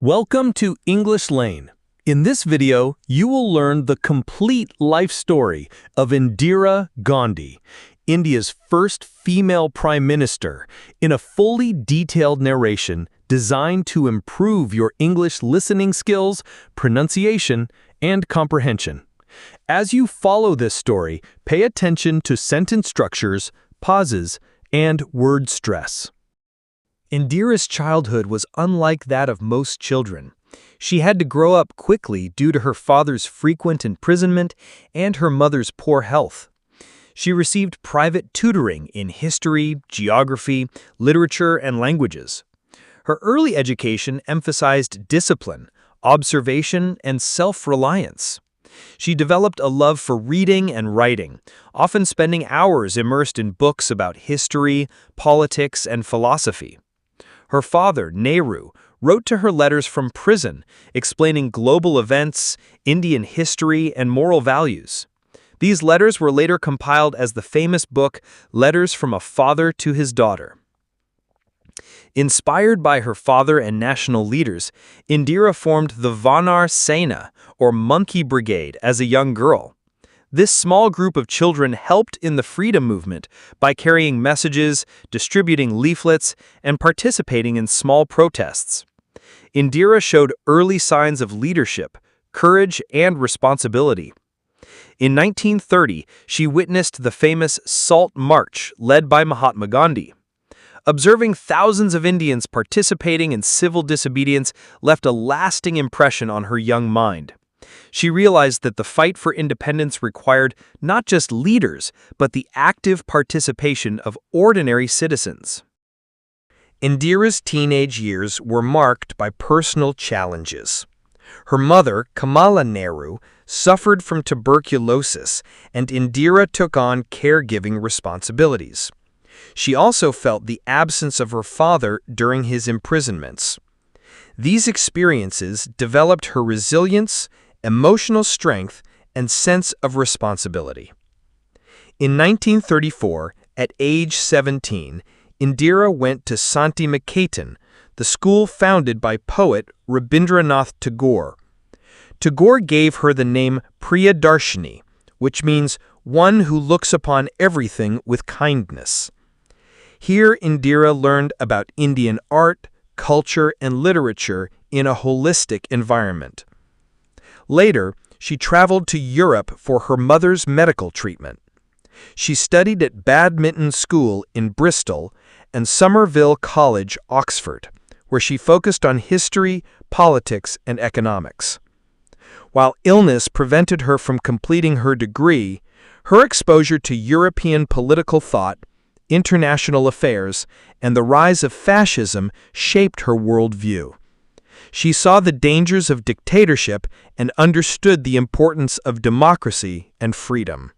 Welcome to English Lane. In this video, you will learn the complete life story of Indira Gandhi, India's first female prime minister, in a fully detailed narration designed to improve your English listening skills, pronunciation, and comprehension. As you follow this story, pay attention to sentence structures, pauses, and word stress. Indira's childhood was unlike that of most children. She had to grow up quickly due to her father's frequent imprisonment and her mother's poor health. She received private tutoring in history, geography, literature, and languages. Her early education emphasized discipline, observation, and self-reliance. She developed a love for reading and writing, often spending hours immersed in books about history, politics, and philosophy. Her father, Nehru, wrote to her letters from prison, explaining global events, Indian history, and moral values. These letters were later compiled as the famous book Letters from a Father to His Daughter. Inspired by her father and national leaders, Indira formed the Vanar Sena, or Monkey Brigade, as a young girl. This small group of children helped in the freedom movement by carrying messages, distributing leaflets, and participating in small protests. Indira showed early signs of leadership, courage, and responsibility. In 1930, she witnessed the famous Salt March led by Mahatma Gandhi. Observing thousands of Indians participating in civil disobedience left a lasting impression on her young mind. She realized that the fight for independence required not just leaders, but the active participation of ordinary citizens. Indira's teenage years were marked by personal challenges. Her mother, Kamala Nehru, suffered from tuberculosis, and Indira took on caregiving responsibilities. She also felt the absence of her father during his imprisonments. These experiences developed her resilience, emotional strength, and sense of responsibility. In 1934, at age 17, Indira went to Santi Niketan, the school founded by poet Rabindranath Tagore. Tagore gave her the name Priyadarshini, which means one who looks upon everything with kindness. Here, Indira learned about Indian art, culture, and literature in a holistic environment. Later, she traveled to Europe for her mother's medical treatment. She studied at Badminton School in Bristol and Somerville College, Oxford, where she focused on history, politics, and economics. While illness prevented her from completing her degree, her exposure to European political thought, international affairs, and the rise of fascism shaped her worldview. She saw the dangers of dictatorship and understood the importance of democracy and freedom.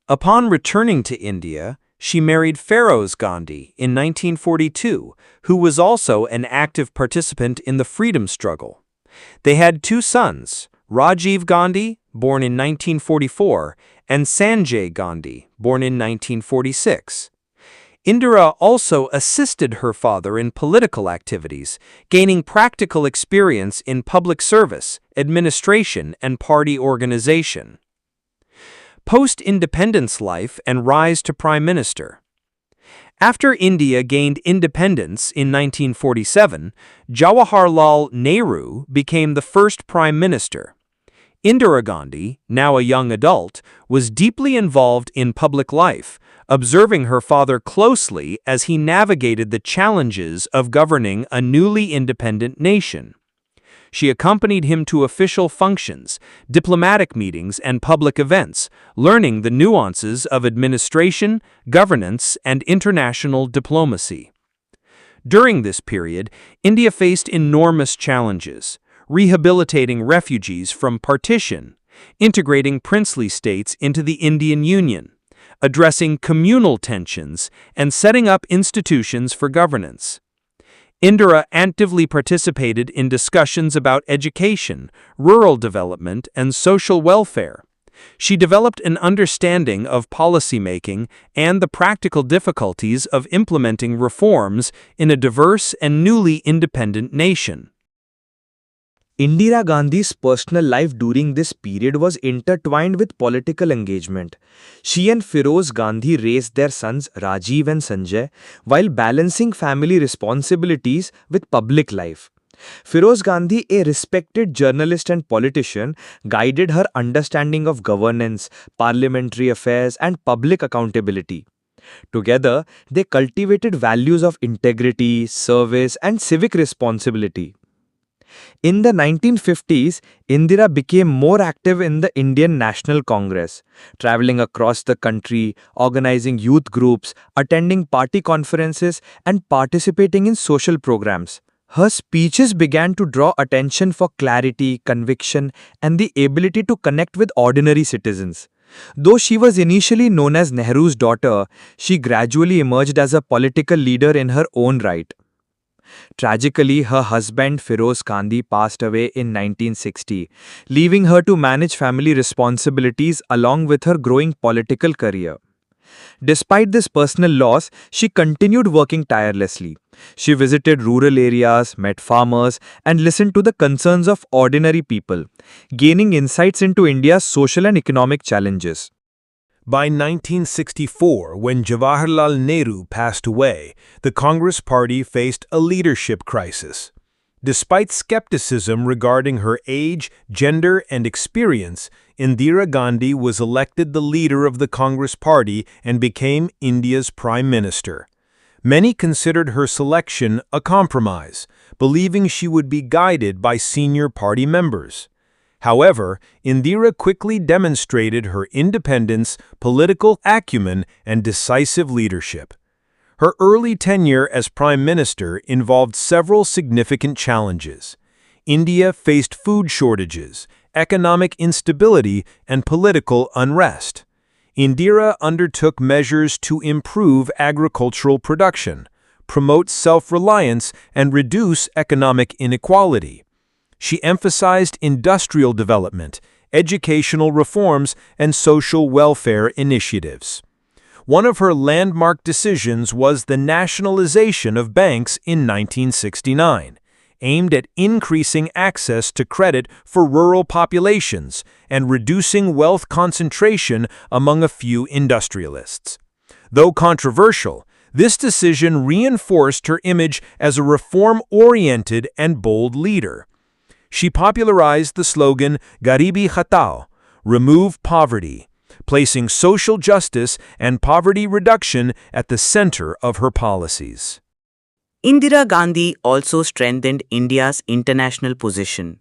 Upon returning to India, she married Feroz Gandhi in 1942, who was also an active participant in the freedom struggle. They had two sons, Rajiv Gandhi, born in 1944, and Sanjay Gandhi, born in 1946. Indira also assisted her father in political activities, gaining practical experience in public service, administration, and party organization. Post-independence life and rise to prime minister. After India gained independence in 1947, Jawaharlal Nehru became the first prime minister. Indira Gandhi, now a young adult, was deeply involved in public life, observing her father closely as he navigated the challenges of governing a newly independent nation. She accompanied him to official functions, diplomatic meetings, and public events, learning the nuances of administration, governance, and international diplomacy. During this period, India faced enormous challenges: rehabilitating refugees from partition, integrating princely states into the Indian Union, addressing communal tensions, and setting up institutions for governance. Indira actively participated in discussions about education, rural development, and social welfare. She developed an understanding of policymaking and the practical difficulties of implementing reforms in a diverse and newly independent nation. Indira Gandhi's personal life during this period was intertwined with political engagement. She and Firoz Gandhi raised their sons Rajiv and Sanjay while balancing family responsibilities with public life. Firoz Gandhi, a respected journalist and politician, guided her understanding of governance, parliamentary affairs, and public accountability. Together, they cultivated values of integrity, service, and civic responsibility. In the 1950s, Indira became more active in the Indian National Congress, traveling across the country, organizing youth groups, attending party conferences, and participating in social programs. Her speeches began to draw attention for clarity, conviction, and the ability to connect with ordinary citizens. Though she was initially known as Nehru's daughter, she gradually emerged as a political leader in her own right. Tragically, her husband Firoz Gandhi passed away in 1960, leaving her to manage family responsibilities along with her growing political career. Despite this personal loss, she continued working tirelessly. She visited rural areas, met farmers, and listened to the concerns of ordinary people, gaining insights into India's social and economic challenges. By 1964, when Jawaharlal Nehru passed away, the Congress Party faced a leadership crisis. Despite skepticism regarding her age, gender, and experience, Indira Gandhi was elected the leader of the Congress Party and became India's Prime Minister. Many considered her selection a compromise, believing she would be guided by senior party members. However, Indira quickly demonstrated her independence, political acumen, and decisive leadership. Her early tenure as Prime Minister involved several significant challenges. India faced food shortages, economic instability, and political unrest. Indira undertook measures to improve agricultural production, promote self-reliance, and reduce economic inequality. She emphasized industrial development, educational reforms, and social welfare initiatives. One of her landmark decisions was the nationalization of banks in 1969, aimed at increasing access to credit for rural populations and reducing wealth concentration among a few industrialists. Though controversial, this decision reinforced her image as a reform-oriented and bold leader. She popularized the slogan "Garibi Hatao," remove poverty, placing social justice and poverty reduction at the center of her policies. Indira Gandhi also strengthened India's international position.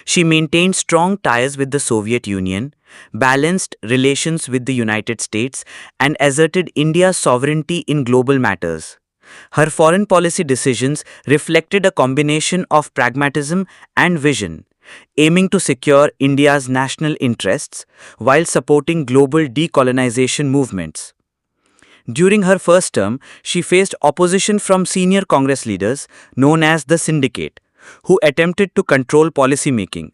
She maintained strong ties with the Soviet Union, balanced relations with the United States, and asserted India's sovereignty in global matters. Her foreign policy decisions reflected a combination of pragmatism and vision, aiming to secure India's national interests while supporting global decolonization movements. During her first term, she faced opposition from senior Congress leaders known as the Syndicate, who attempted to control policymaking.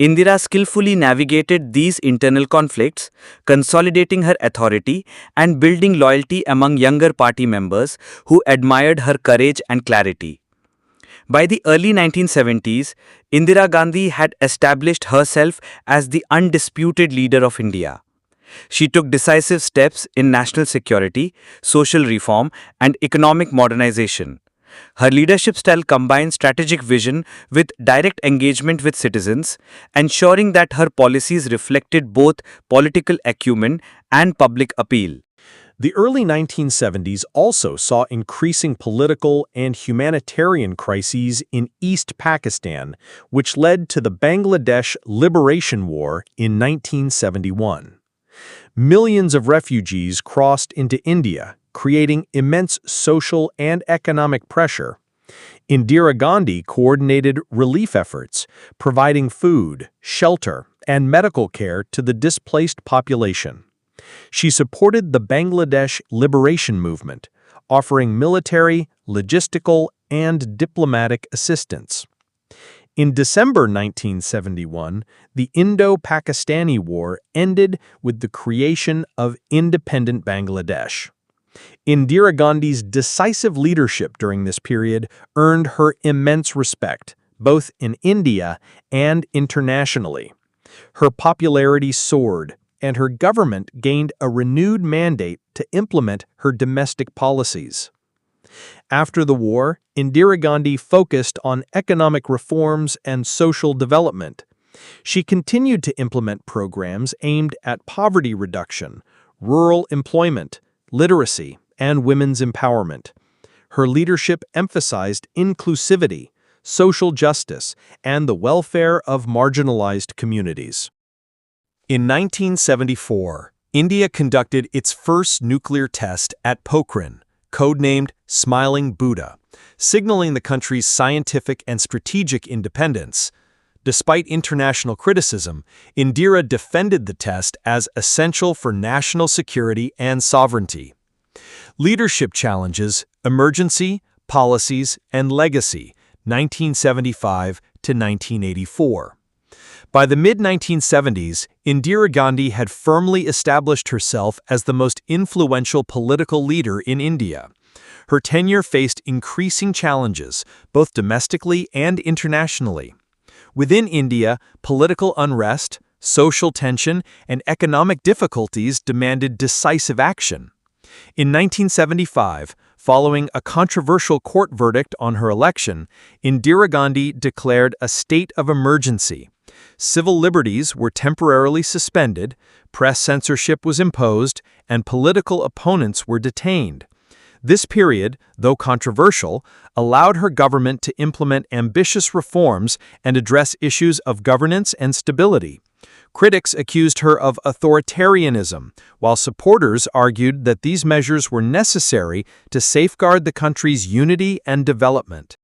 Indira skillfully navigated these internal conflicts, consolidating her authority and building loyalty among younger party members who admired her courage and clarity. By the early 1970s, Indira Gandhi had established herself as the undisputed leader of India. She took decisive steps in national security, social reform, and economic modernization. Her leadership style combined strategic vision with direct engagement with citizens, ensuring that her policies reflected both political acumen and public appeal. The early 1970s also saw increasing political and humanitarian crises in East Pakistan, which led to the Bangladesh Liberation War in 1971. Millions of refugees crossed into India, creating immense social and economic pressure. Indira Gandhi coordinated relief efforts, providing food, shelter, and medical care to the displaced population. She supported the Bangladesh Liberation Movement, offering military, logistical, and diplomatic assistance. In December 1971, the Indo-Pakistani War ended with the creation of independent Bangladesh. Indira Gandhi's decisive leadership during this period earned her immense respect, both in India and internationally. Her popularity soared, and her government gained a renewed mandate to implement her domestic policies. After the war, Indira Gandhi focused on economic reforms and social development. She continued to implement programs aimed at poverty reduction, rural employment, literacy, and women's empowerment. Her leadership emphasized inclusivity, social justice, and the welfare of marginalized communities. In 1974, India conducted its first nuclear test at Pokhran, codenamed Smiling Buddha, signaling the country's scientific and strategic independence. Despite international criticism, Indira defended the test as essential for national security and sovereignty. Leadership challenges, emergency, policies, and legacy, 1975 to 1984. By the mid-1970s, Indira Gandhi had firmly established herself as the most influential political leader in India. Her tenure faced increasing challenges, both domestically and internationally. Within India, political unrest, social tension, and economic difficulties demanded decisive action. In 1975, following a controversial court verdict on her election, Indira Gandhi declared a state of emergency. Civil liberties were temporarily suspended, press censorship was imposed, and political opponents were detained. This period, though controversial, allowed her government to implement ambitious reforms and address issues of governance and stability. Critics accused her of authoritarianism, while supporters argued that these measures were necessary to safeguard the country's unity and development.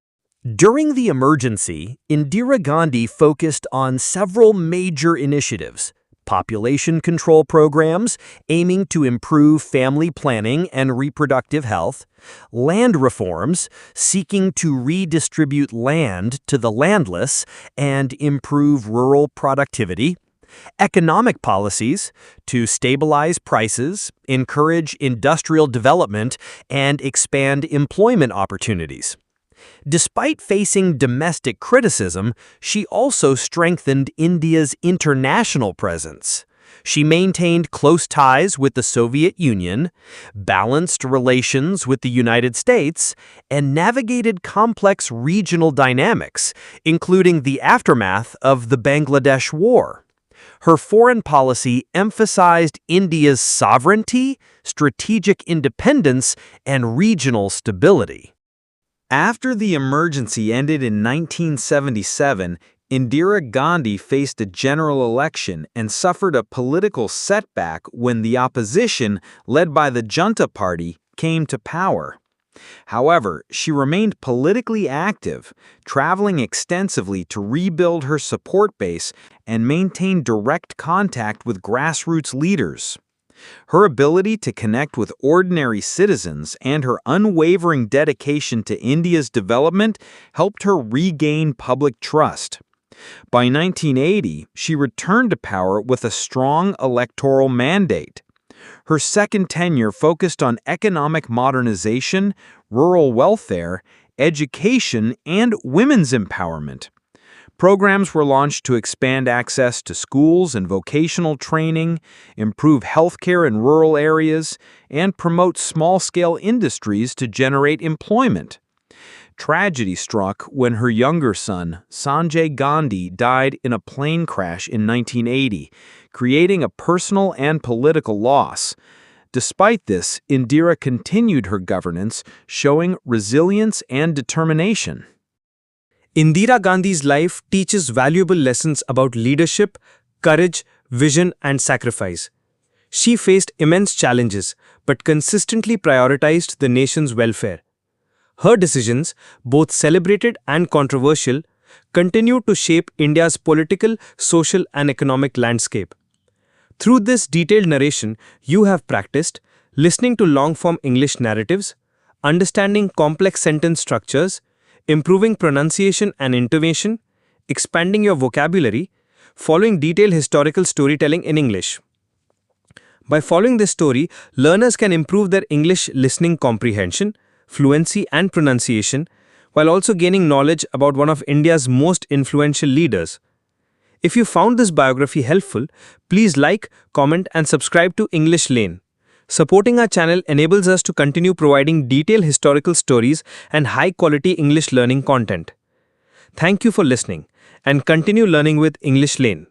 During the emergency, Indira Gandhi focused on several major initiatives: population control programs aiming to improve family planning and reproductive health, land reforms seeking to redistribute land to the landless and improve rural productivity, economic policies to stabilize prices, encourage industrial development, and expand employment opportunities. Despite facing domestic criticism, she also strengthened India's international presence. She maintained close ties with the Soviet Union, balanced relations with the United States, and navigated complex regional dynamics, including the aftermath of the Bangladesh War. Her foreign policy emphasized India's sovereignty, strategic independence, and regional stability. After the emergency ended in 1977, Indira Gandhi faced a general election and suffered a political setback when the opposition, led by the Junta Party, came to power. However, she remained politically active, traveling extensively to rebuild her support base and maintain direct contact with grassroots leaders. Her ability to connect with ordinary citizens and her unwavering dedication to India's development helped her regain public trust. By 1980, she returned to power with a strong electoral mandate. Her second tenure focused on economic modernization, rural welfare, education, and women's empowerment. Programs were launched to expand access to schools and vocational training, improve healthcare in rural areas, and promote small-scale industries to generate employment. Tragedy struck when her younger son, Sanjay Gandhi, died in a plane crash in 1980, creating a personal and political loss. Despite this, Indira continued her governance, showing resilience and determination. Indira Gandhi's life teaches valuable lessons about leadership, courage, vision, and sacrifice. She faced immense challenges, but consistently prioritized the nation's welfare. Her decisions, both celebrated and controversial, continue to shape India's political, social, and economic landscape. Through this detailed narration, you have practiced listening to long-form English narratives, understanding complex sentence structures, improving pronunciation and intonation, expanding your vocabulary, following detailed historical storytelling in English. By following this story, learners can improve their English listening comprehension, fluency and pronunciation, while also gaining knowledge about one of India's most influential leaders. If you found this biography helpful, please like, comment, and subscribe to English Lane. Supporting our channel enables us to continue providing detailed historical stories and high-quality English learning content. Thank you for listening, and continue learning with English Lane.